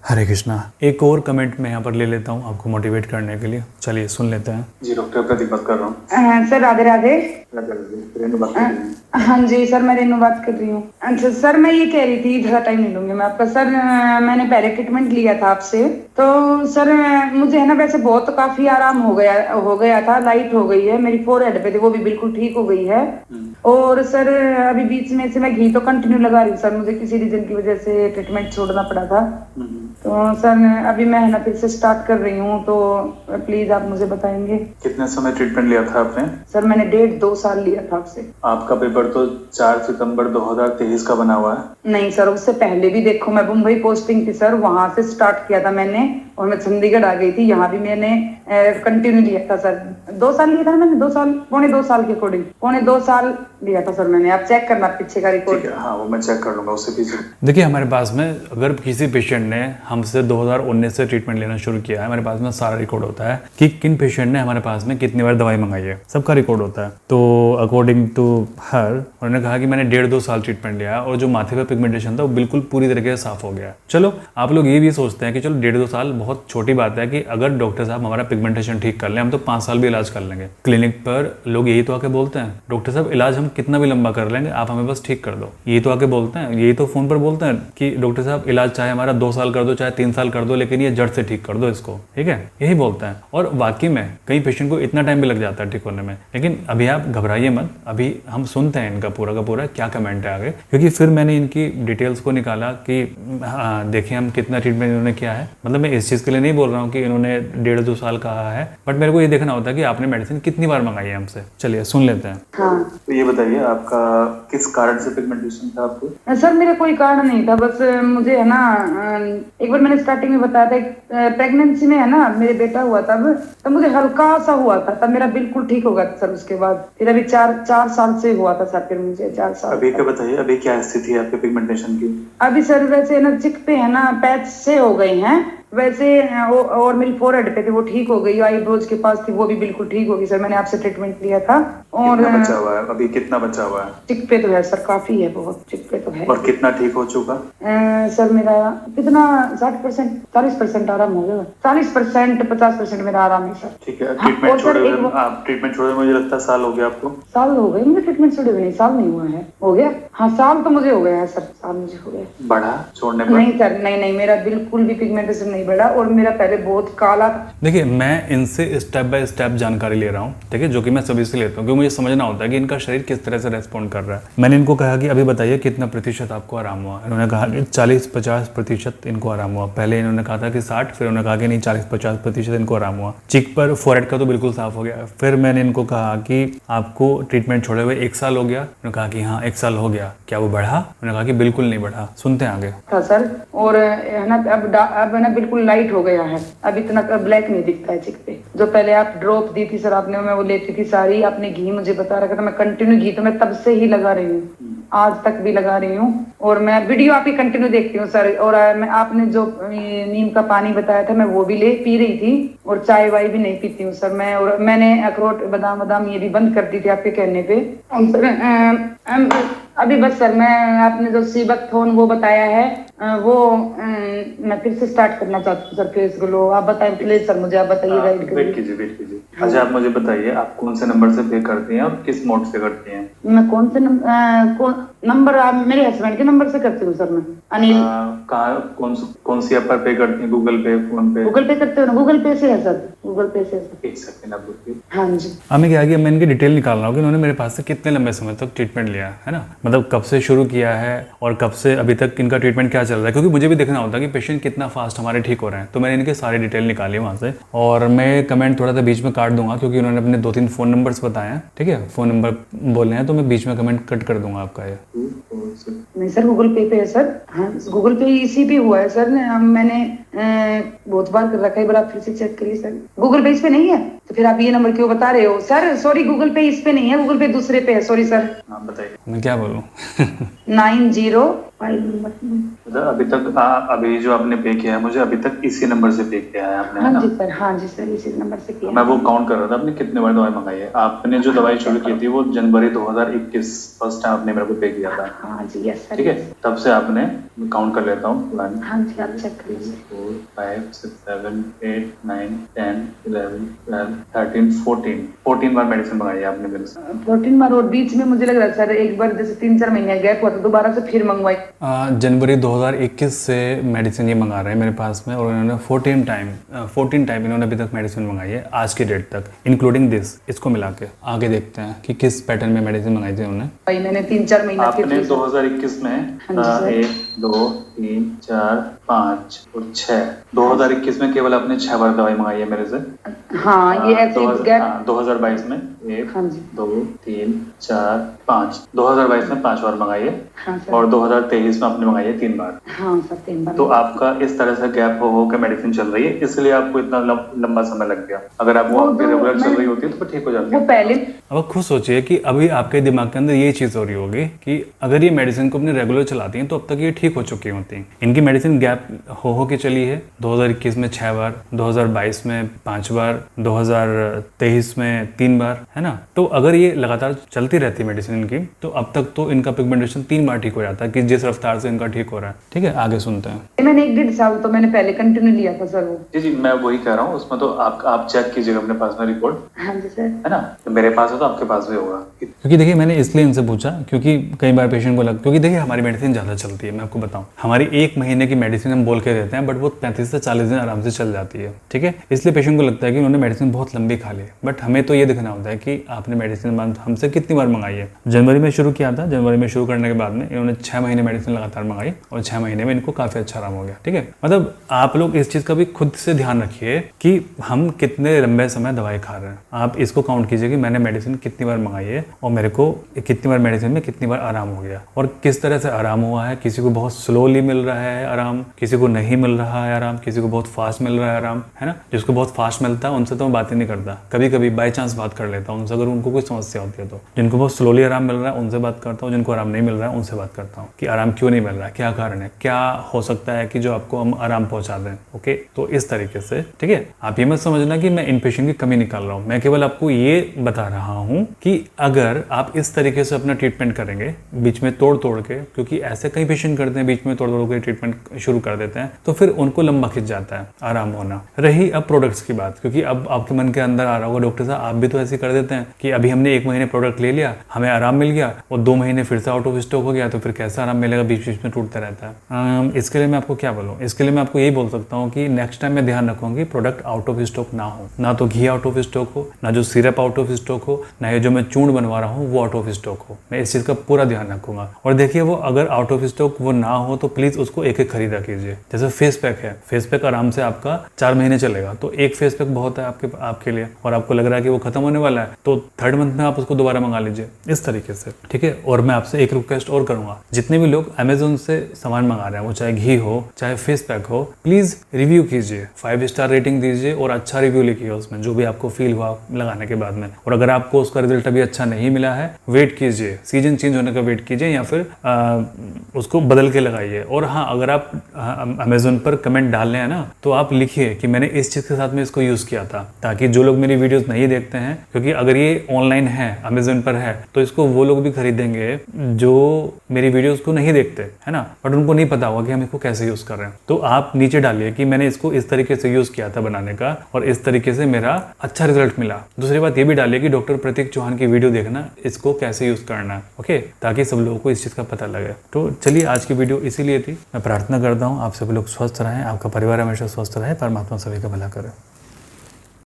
हरे कृष्णा। एक और कमेंट मैं यहाँ पर ले लेता हूँ आपको मोटिवेट करने के लिए। चलिए सुन लेते हैं। जी डॉक्टर प्रदीप बात कर रहा हूँ। सर राधे राधे। रेनू बात कर रही हूँ। हाँ जी सर, मैं रेनू बात कर रही हूँ। अच्छा सर, मैं ये कह रही थी, ज़्यादा टाइम नहीं लूंगी मैं आपका। सर मैंने पहले ट्रीटमेंट लिया था आपसे, तो सर मुझे है ना वैसे बहुत काफी आराम हो गया था। लाइट हो गई है, मेरी फोरहेड पे थी वो भी बिल्कुल ठीक हो गई है। और सर अभी बीच में से मैं घी तो कंटिन्यू लगा रही हूँ सर, मुझे किसी रीजन की वजह से ट्रीटमेंट छोड़ना पड़ा था। तो सर अभी मैं है ना फिर से स्टार्ट कर रही हूँ, तो प्लीज आप मुझे बताएंगे। कितने समय ट्रीटमेंट लिया था आपने? सर मैंने 1.5-2 साल लिया था आपसे। आपका पेपर तो 4 सितंबर 2023 का बना हुआ है। नहीं सर, उससे पहले भी देखो, मैं मुंबई पोस्टिंग थी सर, वहां से स्टार्ट किया था मैंने, और मैं चंडीगढ़ आ गई थी, यहाँ भी मैंने कंटिन्यू लिया था सर। 2 साल लिया था मैंने, 2 साल, पौने 2 साल के अकॉर्डिंग, पौने 2 साल लिया था सर मैंने। आप चेक करना पीछे का रिकॉर्ड। हाँ वो मैं चेक कर लूंगा उससे पीछे। देखिए हमारे पास में अगर किसी पेशेंट ने हमसे 2019 से ट्रीटमेंट लेना शुरू किया है, हमारे पास में सारा रिकॉर्ड होता है कि किन पेशेंट ने हमारे पास में कितनी बार दवाई मंगाई है, सबका रिकॉर्ड होता है। तो अकॉर्डिंग टू हर उन्होंने कहा कि मैंने 1.5-2 साल ट्रीटमेंट लिया और जो माथे पर पिगमेंटेशन था वो बिल्कुल पूरी तरीके से साफ हो गया। चलो आप लोग ये भी सोचते हैं कि चलो 1.5-2 साल बहुत छोटी बात है कि अगर डॉक्टर साहब हमारा पिगमेंटेशन ठीक कर लें, हम तो 5 साल भी इलाज कर लेंगे। क्लिनिक पर लोग यही तो आके बोलते हैं, डॉक्टर साहब इलाज हम कितना भी लंबा कर लेंगे, आप हमें बस ठीक कर दो। यही तो आके बोलते हैं, यही तो फोन पर बोलते हैं कि डॉक्टर साहब इलाज चाहे हमारा 2 साल कर दो, चाहे 3 साल कर दो, लेकिन ये जड़ से ठीक कर दो इसको, ठीक है, यही बोलते हैं। और वाकई में कई पेशेंट को इतना टाइम भी लग जाता है ठीक होने में। लेकिन अभी आप घबराइए मत, अभी हम सुनते हैं इनका पूरा का पूरा क्या कमेंट है आगे, क्योंकि फिर मैंने इनकी डिटेल्स को निकाला कि हाँ देखिए हम कितना ट्रीटमेंट इन्होंने किया है। मतलब मैं इस चीज़ के लिए नहीं बोल रहा हूँ कि इन्होंने 1.5-2 साल कहा है, बट मेरे को ये देखना होता है कि आपने मेडिसिन कितनी बार मंगाई है हमसे। चलिए सुन लेते हैं। हाँ तो ये बताइए आपका किस कारण से पिगमेंटेशन था आपको? सर, मेरा कोई कारण नहीं था, बस मुझे है ना एक बार मैंने स्टार्टिंग में बताया था, प्रेगनेंसी में है ना मेरे बेटा हुआ तब मुझे हल्का सा हुआ था, तब मेरा बिल्कुल ठीक हो गया था सर। उसके बाद फिर अभी 4 साल से हुआ था सर, फिर मुझे 4 साल। अभी क्या बताइए, अभी क्या स्थिति है आपके पिगमेंटेशन की? अभी सर वैसे ना चिक पे है ना पैच से हो गए हैं वैसे, और मेरी फोरहेड पे थी वो ठीक हो गई, आईब्रोज के पास थी वो भी बिल्कुल ठीक हो गई सर। मैंने आपसे ट्रीटमेंट लिया था। और कितना बचा हुआ है अभी, कितना बचा हुआ है? चिक पे तो है सर, काफी है, बहुत चिक पे तो है। और कितना ठीक हो चुका? सर मेरा कितना 60%, 40% आराम हो गया। 40%, 50% मेरा आराम है सर। ठीक है। हाँ, ट्रीटमेंट और सर छोड़े एक हुए आप, ट्रीटमेंट छोड़े मुझे लगता है साल हो गया आपको। साल हो गए मुझे ट्रीटमेंट छोड़े हुए? नहीं साल नहीं हुआ है, हो गया। हाँ साल तो मुझे हो गया है सर, साल मुझे हो गया। बढ़ा छोड़ने पर? नहीं सर, नहीं, मेरा बिल्कुल भी पिगमेंटेशन नहीं बढ़ा, और मेरा पहले बहुत काला। देखिए मैं इनसे स्टेप बाय स्टेप जानकारी ले रहा हूँ, ठीक है, जो कि मैं सभी से लेता हूँ, क्योंकि मुझे समझना होता है कि इनका शरीर किस तरह से रेस्पॉन्ड कर रहा है। मैंने इनको कहा कि अभी बताइए कितना प्रतिशत आपको आराम हुआ। इन्होंने कहा कि 40-50% इनको आराम हुआ। पहले इन्होंने कहा था कि 60, फिर उन्होंने कहा कि नहीं 40-50% इनको आराम हुआ। चिक पर फोरहेड का तो बिल्कुल साफ हो गया। फिर मैंने इनको कहा कि आपको ट्रीटमेंट छोड़े हुए 1 साल हो गया। उन्होंने कहा कि हाँ 1 साल हो गया। क्या वो बढ़ा? उन्होंने कहा कि बिल्कुल नहीं बढ़ा। सुनते हैं आगे। था सर, और है ना अब है ना बिल्कुल लाइट हो गया है, अब इतना ब्लैक नहीं दिखता है चिक पे। जो पहले आप ड्रॉप दी थी सर आपने, मैं वो लेती थी सारी, आपने घी मुझे बता रखा था, मैं कंटिन्यू घी तो मैं तब से ही लगा रही हूँ, आज तक भी लगा रही हूँ, और मैं वीडियो आपकी कंटिन्यू देखती हूँ सर। और मैं आपने जो नीम का पानी बताया था मैं वो भी पी रही थी, और चाय वाय भी नहीं पीती हूँ सर मैं। और मैंने अखरोट बादाम ये भी बंद कर दी थी आपके कहने पे। और सर अभी बस सर मैं आपने जो सीबकथोन वो बताया है वो मैं फिर से स्टार्ट करना चाहती हूँ सर, फेस ग्लो। आप बताएं प्लीज सर, मुझे आप बताइए, गाइड करिए। वेट कीजिए। अच्छा आप मुझे बताइए आप कौन से नंबर से पे करती हैं और किस मोड से करती हैं? मैं कौन से नंबर आप मेरे हस्बैंड के नंबर से करती हूँ सर मैं, अनिल। कौन सी ऐप पर पे करती हैं? गूगल पे, फोन पे? गूगल पे करते हो ना? गूगल पे से है सर, गूगल पे से। 1 सेकंड आप रुकिए। हाँ जी। हमें क्या है, मैं इनकी डिटेल निकाल रहा हूँ कि उन्होंने मेरे पास से कितने लंबे समय तक ट्रीटमेंट लिया है ना, मतलब कब से शुरू किया है और कब से अभी तक इनका ट्रीटमेंट क्या चल रहा है, क्योंकि मुझे भी देखना होता है कि पेशेंट कितना फास्ट हमारे ठीक हो रहे हैं। तो मैंने इनके सारी डिटेल निकाली वहाँ से, और मैं कमेंट थोड़ा सा बीच में काट दूंगा क्योंकि उन्होंने अपने 2-3 फ़ोन नंबर्स बताए हैं, ठीक है, फ़ोन नंबर बोले हैं, तो मैं बीच में कमेंट कट कर दूंगा आपका ये। नहीं सर, गूगल पे है सर। हाँ गूगल पे इसी पे हुआ है सर। मैंने बहुत बार कर रखा है, एक बार आप फिर से चेक करिए सर। गूगल पे इस पे नहीं है तो फिर आप ये नंबर क्यों बता रहे हो सर? सॉरी, गूगल पे इस पे नहीं है, गूगल पे दूसरे पे है, सॉरी सर। हाँ बताइए। मैं क्या बोलूँ 90 मतलब अभी तक अभी जो आपने पे किया है मुझे, अभी तक इसी नंबर से पे किया है आपने, है हाँ ना? जी सर, हाँ जी सर, इसी नंबर से किया। मैं वो काउंट कर रहा था आपने कितने बार दवाई मंगाई है। आपने जो दवाई शुरू की थी वो जनवरी 2021 फर्स्ट टाइम आपने मेरे को पे किया था, हाँ जी, यस सर। ठीक है? तब से आपने, काउंट कर लेता हूँ, 1 हाँ जी, आप चेक करिए। 4 5 6 7 8 9 10 11 12 13 14 बार मेडिसिन मंगाई है आपने मेरे से। 14 बार, और बीच में मुझे लग रहा है सर एक बार जैसे 3-4 महीने गैप हुआ था, दोबारा से फिर मंगवाई। जनवरी 2021 से मेडिसिन ये मंगा रहे हैं मेरे पास में, और इन्होंने 14 टाइम इन्होंने अभी तक मेडिसिन मंगाई है आज की डेट तक, इंक्लूडिंग दिस। इसको मिला के आगे देखते हैं कि किस पैटर्न में मेडिसिन मंगाई थी उन्होंने। भाई मैंने 3-4 महीने आपने 2021 में हाँ जी सर। 1 2 3 4 5 और 6, 2021 में केवल आपने 6 बार दवाई मंगाई है मेरे से। हाँ, ये ऐसे गैप। 2022 में 1 हाँ जी। 2 3 4 5, 2022 में 5 बार मंगाई है, हाँ सर। और 2023 में आपने मंगाई है 3 बार। हाँ सर, 3 बार। तो आपका इस तरह से गैप हो के मेडिसिन चल रही है, इसलिए आपको इतना लंबा समय लग गया। अगर आप वो वो आपकी तो रेगुलर चल मैं- रही होती है तो ठीक हो जाती वो है। पहले अब आप खुद सोचिए कि अभी आपके दिमाग के अंदर ये चीज़ हो रही होगी कि अगर ये मेडिसिन को अपने रेगुलर चलाती हैं तो अब तक ये ठीक हो चुकी होती हैं। इनकी मेडिसिन गैप हो के चली है 2021 में 6 बार, 2022 में 5 बार, 2023 में 3 बार, है ना? तो अगर ये लगातार चलती रहती है मेडिसिन इनकी, तो अब तक तो इनका पिगमेंटेशन 3 बार ठीक हो जाता है कि जिस रफ्तार से इनका ठीक हो रहा है। ठीक है, आगे सुनते हैं। मैंने 1-1.5 साल तो मैंने पहले कंटिन्यू लिया था सर वो। जी मैं वही कह रहा हूँ, उसमें तो आप चेक कीजिएगा अपने पास में रिपोर्ट, हाँ जी सर। है ना? तो मेरे पास है तो आपके पास भी होगा। क्योंकि देखिए मैंने इसलिए इनसे पूछा क्योंकि कई बार पेशेंट को क्योंकि देखिए हमारी मेडिसिन ज़्यादा चलती है। मैं आपको बताऊं, हमारी 1 महीने की मेडिसिन हम बोल के देते हैं, बट वो 35 से 40 दिन आराम से चल जाती है। ठीक है, इसलिए पेशेंट को लगता है कि उन्होंने मेडिसिन बहुत लंबी खा ली, बट हमें तो ये दिखना होता है कि आपने मेडिसिन हमसे कितनी बार मंगाई है। जनवरी में शुरू किया था, जनवरी में शुरू करने के बाद में इन्होंने 6 महीने मेडिसिन लगातार मंगाई, और 6 महीने में इनको काफ़ी अच्छा आराम हो गया। ठीक है, मतलब आप लोग इस चीज़ का भी खुद से ध्यान रखिए कि हम कितने लंबे समय दवाई खा रहे हैं। आप इसको काउंट कीजिए कि मैंने मेडिसिन कितनी बार मंगाई है और मेरे को कितनी बार मेडिसिन में कितनी बार आराम हो गया, और किस तरह से आराम हुआ है। किसी को बहुत स्लोली मिल रहा है आराम, किसी को नहीं मिल रहा है आराम, किसी को बहुत फास्ट मिल रहा है आराम, है ना? जिसको बहुत फास्ट मिलता है उनसे तो मैं बात ही नहीं करता, कभी कभी बाई चांस बात कर लेता हूँ उनसे अगर उनको कोई समस्या होती है तो। जिनको बहुत स्लोली आराम मिल रहा है उनसे बात करता हूँ, जिनको आराम नहीं मिल रहा है उनसे बात करता हूँ कि आराम क्यों नहीं मिल रहा है, क्या कारण है, क्या हो सकता है कि जो आपको हम आराम पहुंचा दें। ओके, तो इस तरीके से, ठीक है, आप ये मत समझना कि मैं इन पेशेंट की कमी निकाल रहा हूँ। मैं केवल आपको ये बता रहा हूँ कि अगर आप इस तरीके से अपना ट्रीटमेंट करेंगे बीच में तोड़ के, क्योंकि ऐसे कई पेशेंट करते हैं बीच में तोड़ के ट्रीटमेंट शुरू कर देते हैं, तो फिर उनको लंबा खिंच जाता है आराम होना। रही अब प्रोडक्ट्स की बात, क्योंकि अब आपके मन के अंदर आ रहा होगा डॉक्टर साहब आप भी तो ऐसे कर देते हैं कि अभी हमने 1 महीने प्रोडक्ट ले लिया, हमें आराम मिल गया, और 2 महीने फिर से आउट ऑफ स्टॉक हो गया, तो फिर कैसा आराम मिलेगा, बीच बीच में टूटता रहता है। इसके लिए मैं आपको क्या बोलूँ, इसके लिए मैं आपको यही बोल सकता हूँ कि नेक्स्ट टाइम मैं ध्यान रखूँगी प्रोडक्ट आउट ऑफ स्टॉक ना हो, ना तो घी आउट ऑफ स्टॉक हो, ना जो सिरप आउट ऑफ स्टॉक हो, ना ये जो मैं चूर्ण बनवा रहा हूँ वो आउट ऑफ स्टॉक हो। मैं इस चीज़ का पूरा ध्यान रखूंगा। और देखिए वो अगर आउट ऑफ स्टॉक वो ना हो तो प्लीज़ उसको एक एक खरीदा कीजिए। जैसे फेस पैक है, फेस पैक आराम से आपका 4 महीने चलेगा, तो एक फेस पैक बहुत है आपके लिए, और आपको लग रहा है कि वो खत्म होने वाला है तो 3rd मंथ में आप उसको दोबारा मंगा लीजिए, इस तरीके से। ठीक है, और मैं आपसे एक रिक्वेस्ट और करूंगा, जितने भी लोग अमेजोन से सामान मंगा रहे हैं, वो चाहे घी हो चाहे फेस पैक हो, प्लीज रिव्यू कीजिए, 5 स्टार रेटिंग दीजिए और अच्छा रिव्यू लिखिए उसमें जो भी आपको फील हुआ लगाने के बाद में। और अगर आपको उसका रिजल्ट अभी अच्छा नहीं मिला है, वेट कीजिए, सीजन चेंज होने का वेट कीजिए, या फिर उसको बदल के लगाइए। और हाँ, अगर आप अमेजोन पर कमेंट डाल रहे हैं ना, तो आप लिखिए कि मैंने इस चीज़ के साथ में इसको यूज़ किया था, ताकि जो लोग मेरी वीडियोस नहीं देखते हैं, क्योंकि अगर ये ऑनलाइन है, अमेजोन पर है, तो इसको वो लोग भी खरीदेंगे जो मेरी वीडियोस को नहीं देखते, है ना, बट उनको नहीं पता होगा कि हम इसको कैसे यूज़ कर रहे हैं। तो आप नीचे डालिए कि मैंने इसको इस तरीके से यूज़ किया था बनाने का, और इस तरीके से मेरा अच्छा रिजल्ट मिला। दूसरी बात ये भी डालिए कि डॉक्टर प्रतीक चौहान की वीडियो देखना, इसको कैसे यूज़ करना है, ओके, ताकि सब लोगों को इस चीज़ का पता लगे। तो चलिए, आज की वीडियो इसीलिए थी। मैं प्रार्थना करता हूँ आप सभी लोग स्वस्थ रहें, आपका परिवार हमेशा स्वस्थ रहे, परमात्मा सभी का भला करे।